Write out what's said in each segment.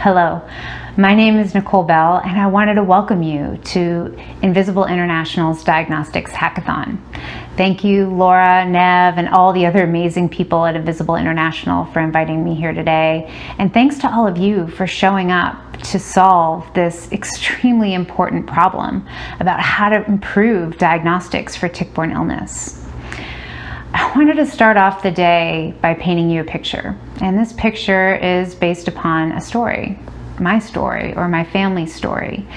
Hello, my name is Nicole Bell, and I wanted to welcome you to Invisible International's Diagnostics Hackathon. Thank you, Laura, Nev, and all the other amazing people at Invisible International for inviting me here today. And thanks to all of you for showing up to solve this extremely important problem about how to improve diagnostics for tick-borne illness. I wanted to start off the day by painting you a picture. And this picture is based upon a story, my story or my family's story.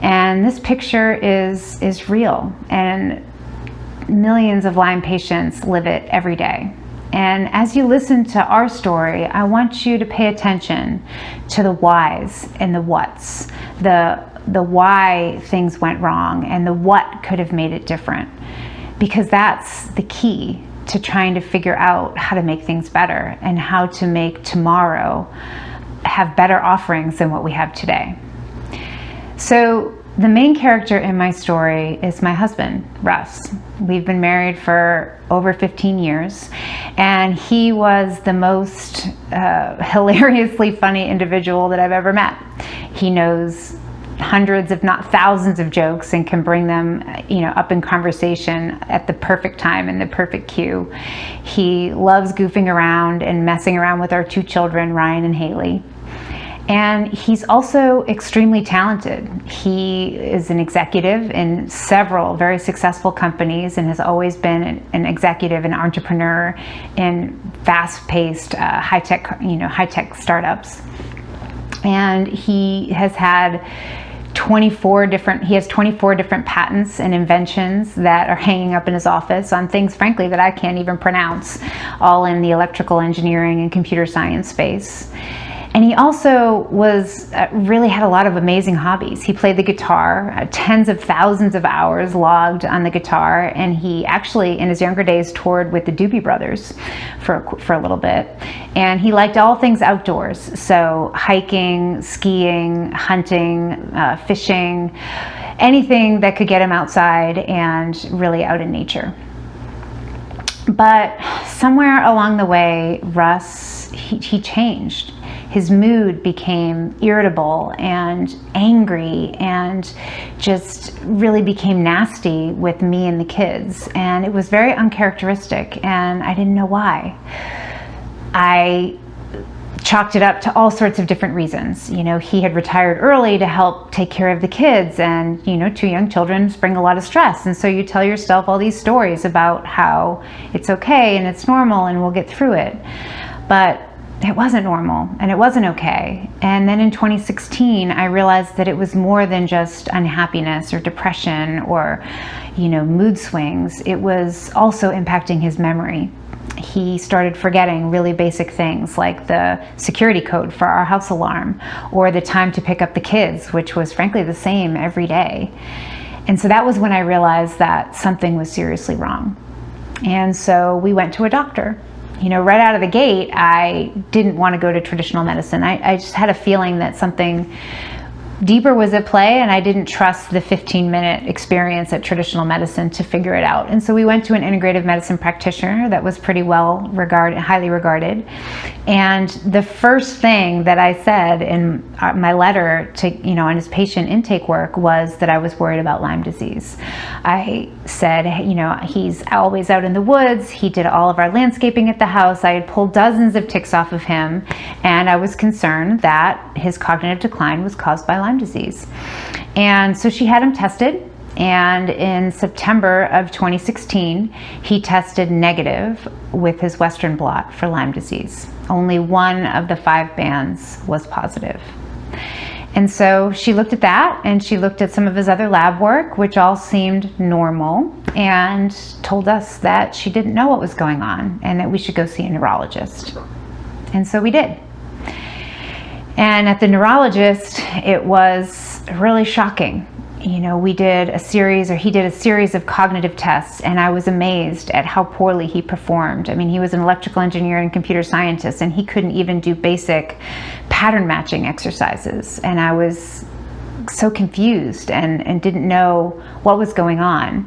And this picture is real, and millions of Lyme patients live it every day. And as you listen to our story, I want you to pay attention to the whys and the whats, the why things went wrong and the what could have made it different. Because that's the key to trying to figure out how to make things better and how to make tomorrow have better offerings than what we have today. So the main character in my story is my husband, Russ. We've been married for over 15 years, and he was the most hilariously funny individual that I've ever met. He knows hundreds, if not thousands, of jokes and can bring them, up in conversation at the perfect time and the perfect cue. He loves goofing around and messing around with our two children, Ryan and Haley. And he's also extremely talented. He is an executive in several very successful companies and has always been an executive and entrepreneur in fast-paced, high-tech startups. And he has had 24 different patents and inventions that are hanging up in his office on things, frankly, that I can't even pronounce, all in the electrical engineering and computer science space. And he also really had a lot of amazing hobbies. He played the guitar, tens of thousands of hours logged on the guitar, and he actually, in his younger days, toured with the Doobie Brothers for a little bit. And he liked all things outdoors, so hiking, skiing, hunting, fishing, anything that could get him outside and really out in nature. But somewhere along the way, Russ, he changed. His mood became irritable and angry and just really became nasty with me and the kids. And it was very uncharacteristic, and I didn't know why. I chalked it up to all sorts of different reasons. He had retired early to help take care of the kids, and two young children bring a lot of stress. And so you tell yourself all these stories about how it's okay and it's normal and we'll get through it. But it wasn't normal and it wasn't okay. And then in 2016, I realized that it was more than just unhappiness or depression or, mood swings. It was also impacting his memory. He started forgetting really basic things like the security code for our house alarm or the time to pick up the kids, which was frankly the same every day. And so that was when I realized that something was seriously wrong. And so we went to a doctor. Right out of the gate, I didn't want to go to traditional medicine. I just had a feeling that something deeper was at play, and I didn't trust the 15-minute experience at traditional medicine to figure it out. And so we went to an integrative medicine practitioner that was pretty highly regarded. And the first thing that I said in my letter to, on his patient intake work was that I was worried about Lyme disease. I said, he's always out in the woods. He did all of our landscaping at the house. I had pulled dozens of ticks off of him, and I was concerned that his cognitive decline was caused by Lyme disease. And so she had him tested, and in September of 2016, he tested negative with his Western blot for Lyme disease. Only one of the 5 bands was positive. And so she looked at that, and she looked at some of his other lab work, which all seemed normal, and told us that she didn't know what was going on and that we should go see a neurologist. And so we did. And at the neurologist, it was really shocking. He did a series of cognitive tests, and I was amazed at how poorly he performed. He was an electrical engineer and computer scientist, and he couldn't even do basic pattern matching exercises. And I was so confused and didn't know what was going on.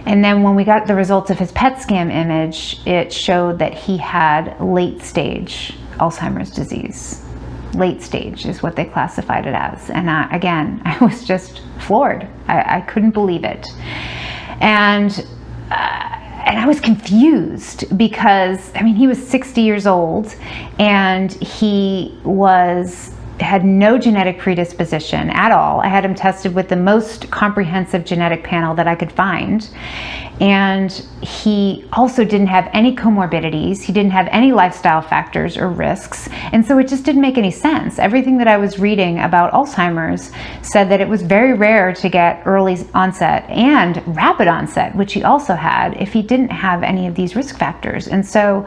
And then when we got the results of his PET scan image, it showed that he had late stage Alzheimer's disease. late stage is what they classified it as. And I was just floored. I couldn't believe it. And I was confused because, I mean, he was 60 years old and he had no genetic predisposition at all. I had him tested with the most comprehensive genetic panel that I could find. And he also didn't have any comorbidities. He didn't have any lifestyle factors or risks. And so it just didn't make any sense. Everything that I was reading about Alzheimer's said that it was very rare to get early onset and rapid onset, which he also had, if he didn't have any of these risk factors. And so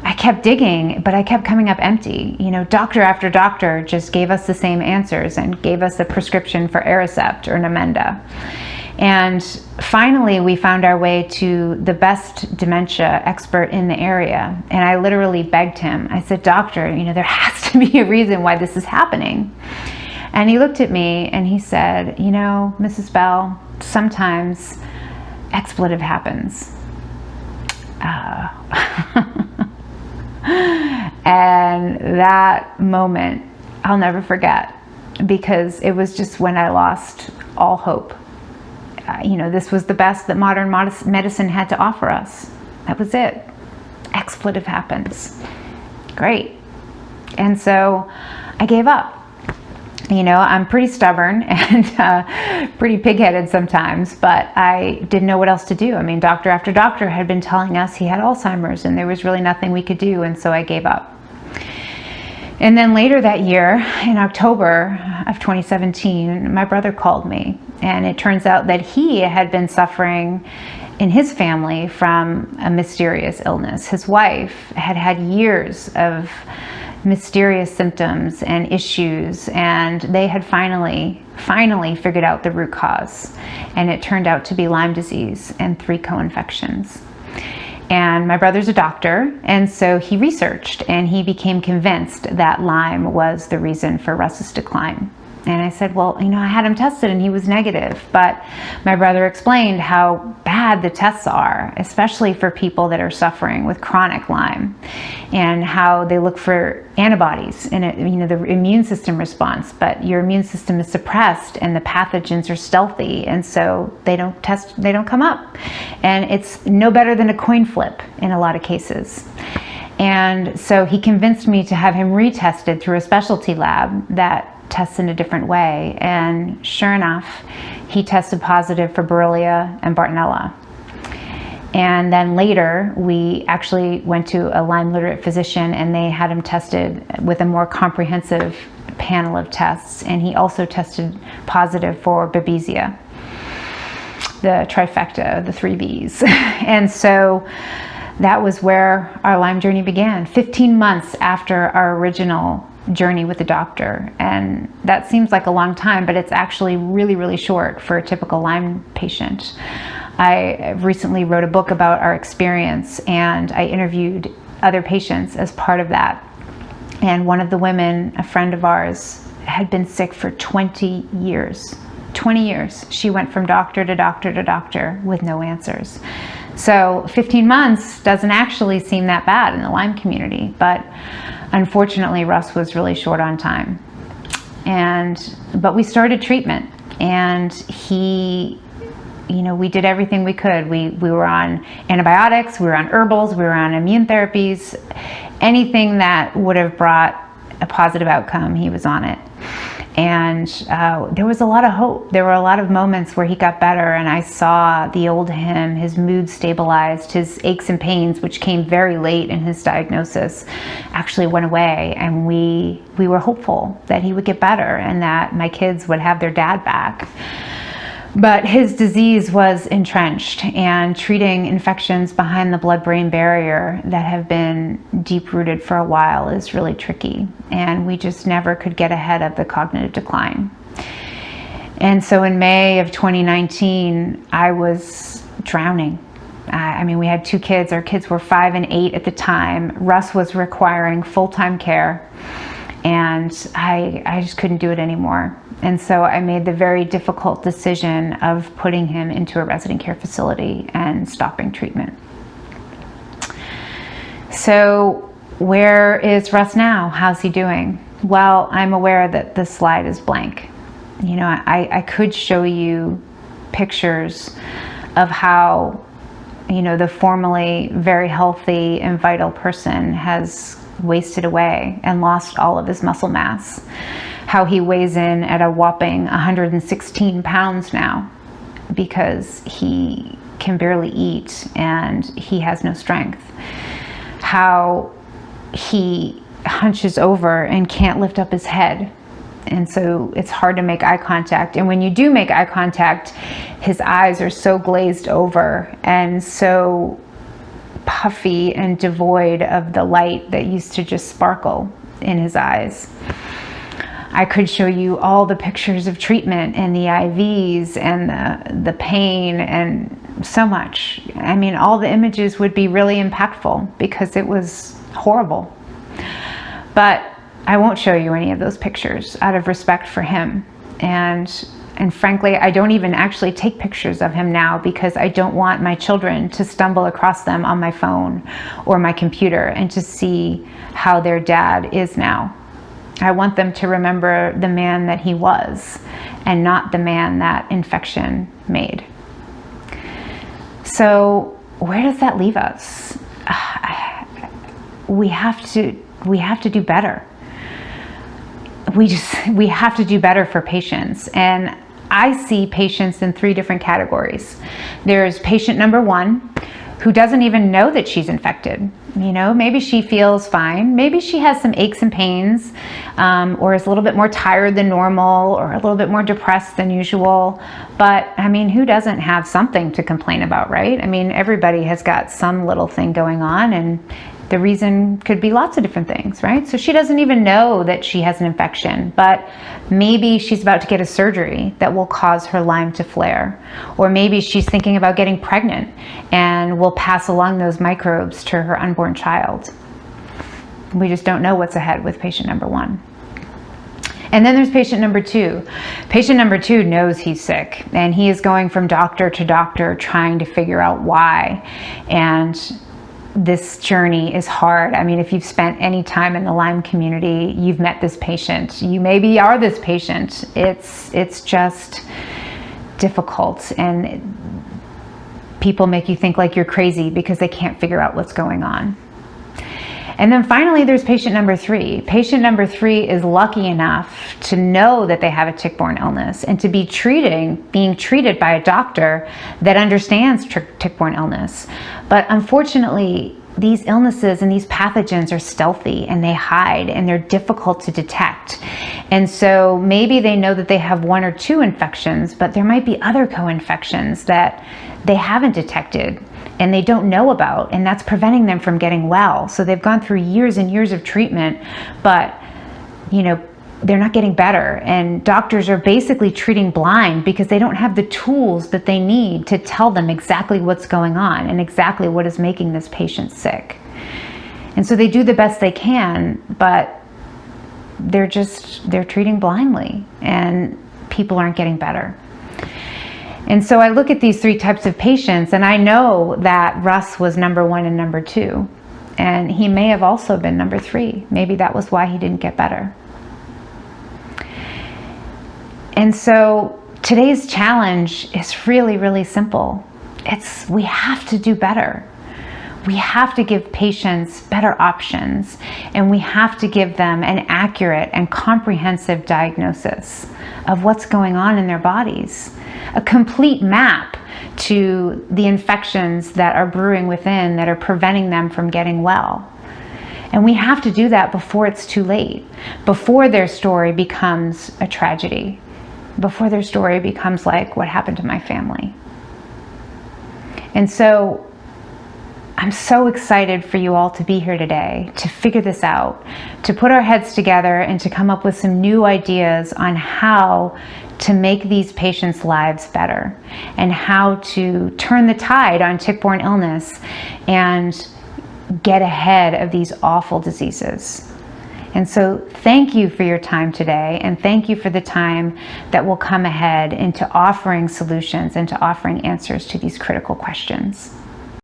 I kept digging, but I kept coming up empty. You know, doctor after doctor just gave us the same answers and gave us a prescription for Aricept or Namenda. And finally, we found our way to the best dementia expert in the area. And I literally begged him. I said, "Doctor, you know, there has to be a reason why this is happening." And he looked at me and he said, "You know, Mrs. Bell, sometimes expletive happens." And that moment I'll never forget, because it was just when I lost all hope. You know, this was the best that modern medicine had to offer us. That was it. Expletive happens. Great. And so I gave up. You know, I'm pretty stubborn and pretty pig-headed sometimes, but I didn't know what else to do. I mean, doctor after doctor had been telling us he had Alzheimer's and there was really nothing we could do, and so I gave up. And then later that year, in October of 2017, my brother called me, and it turns out that he had been suffering in his family from a mysterious illness. His wife had had years of mysterious symptoms and issues, and they had finally figured out the root cause, and it turned out to be Lyme disease and 3 co-infections. And my brother's a doctor, and so he researched and he became convinced that Lyme was the reason for Russ's decline. And I said, well, you know, I had him tested and he was negative, but my brother explained how bad the tests are, especially for people that are suffering with chronic Lyme, and how they look for antibodies in it, you know, the immune system response, but your immune system is suppressed and the pathogens are stealthy, and so they don't come up. And it's no better than a coin flip in a lot of cases. And so he convinced me to have him retested through a specialty lab that tests in a different way, and sure enough, he tested positive for Borrelia and Bartonella. And then later, we actually went to a Lyme literate physician, and they had him tested with a more comprehensive panel of tests, and he also tested positive for Babesia, the trifecta, the 3 Bs. And so that was where our Lyme journey began, 15 months after our original journey with the doctor. And that seems like a long time, but it's actually really, really short for a typical Lyme patient. I recently wrote a book about our experience, and I interviewed other patients as part of that. And one of the women, a friend of ours, had been sick for 20 years. 20 years. She went from doctor to doctor to doctor with no answers. So 15 months doesn't actually seem that bad in the Lyme community, but unfortunately, Russ was really short on time. But we started treatment, and he, you know, we did everything we could. We were on antibiotics, we were on herbals, we were on immune therapies, anything that would have brought a positive outcome, he was on it. And there was a lot of hope. There were a lot of moments where he got better, and I saw the old him, his mood stabilized, his aches and pains, which came very late in his diagnosis, actually went away. And we were hopeful that he would get better and that my kids would have their dad back. But his disease was entrenched, and treating infections behind the blood-brain barrier that have been deep-rooted for a while is really tricky, and we just never could get ahead of the cognitive decline. And so in May of 2019, I was drowning. I mean, we had 2 kids. Our kids were 5 and 8 at the time. Russ was requiring full-time care, and I just couldn't do it anymore. And so I made the very difficult decision of putting him into a resident care facility and stopping treatment. So where is Russ now? How's he doing? Well, I'm aware that the slide is blank. You know, I could show you pictures of how, you know, the formerly very healthy and vital person has wasted away and lost all of his muscle mass. How he weighs in at a whopping 116 pounds now because he can barely eat and he has no strength. How he hunches over and can't lift up his head. And so it's hard to make eye contact. And when you do make eye contact, his eyes are so glazed over and so puffy and devoid of the light that used to just sparkle in his eyes. I could show you all the pictures of treatment and the IVs and the pain and so much. I mean, all the images would be really impactful because it was horrible. But I won't show you any of those pictures out of respect for him. And frankly, I don't even actually take pictures of him now because I don't want my children to stumble across them on my phone or my computer and to see how their dad is now. I want them to remember the man that he was and not the man that infection made. So where does that leave us? We have to do better. We have to do better for patients. And I see patients in 3 different categories. There's patient number 1 who doesn't even know that she's infected. You know, maybe she feels fine. Maybe she has some aches and pains, or is a little bit more tired than normal, or a little bit more depressed than usual. But I mean, who doesn't have something to complain about, right? I mean, everybody has got some little thing going on, and the reason could be lots of different things, right? So she doesn't even know that she has an infection, but maybe she's about to get a surgery that will cause her Lyme to flare. Or maybe she's thinking about getting pregnant and will pass along those microbes to her unborn child. We just don't know what's ahead with patient number 1. And then there's patient number 2. Patient number 2 knows he's sick and he is going from doctor to doctor trying to figure out why. And this journey is hard. I mean, if you've spent any time in the Lyme community, you've met this patient. You maybe are this patient. It's just difficult, and people make you think like you're crazy because they can't figure out what's going on. And then finally, there's patient number 3. Patient number 3 is lucky enough to know that they have a tick-borne illness and to be being treated by a doctor that understands tick-borne illness. But unfortunately, these illnesses and these pathogens are stealthy and they hide and they're difficult to detect. And so maybe they know that they have 1 or 2 infections, but there might be other co-infections that they haven't detected and they don't know about, and that's preventing them from getting well. So they've gone through years and years of treatment, but you know, they're not getting better, and doctors are basically treating blind because they don't have the tools that they need to tell them exactly what's going on and exactly what is making this patient sick. And so they do the best they can, but they're treating blindly and people aren't getting better. And so I look at these 3 types of patients, and I know that Russ was number 1 and number 2, and he may have also been number 3. Maybe that was why he didn't get better. And so today's challenge is really, really simple. We have to do better. We have to give patients better options, and we have to give them an accurate and comprehensive diagnosis of what's going on in their bodies, a complete map to the infections that are brewing within that are preventing them from getting well. And we have to do that before it's too late, before their story becomes a tragedy, before their story becomes like what happened to my family. And so I'm so excited for you all to be here today, to figure this out, to put our heads together and to come up with some new ideas on how to make these patients' lives better and how to turn the tide on tick-borne illness and get ahead of these awful diseases. And so thank you for your time today, and thank you for the time that will come ahead into offering solutions and to offering answers to these critical questions.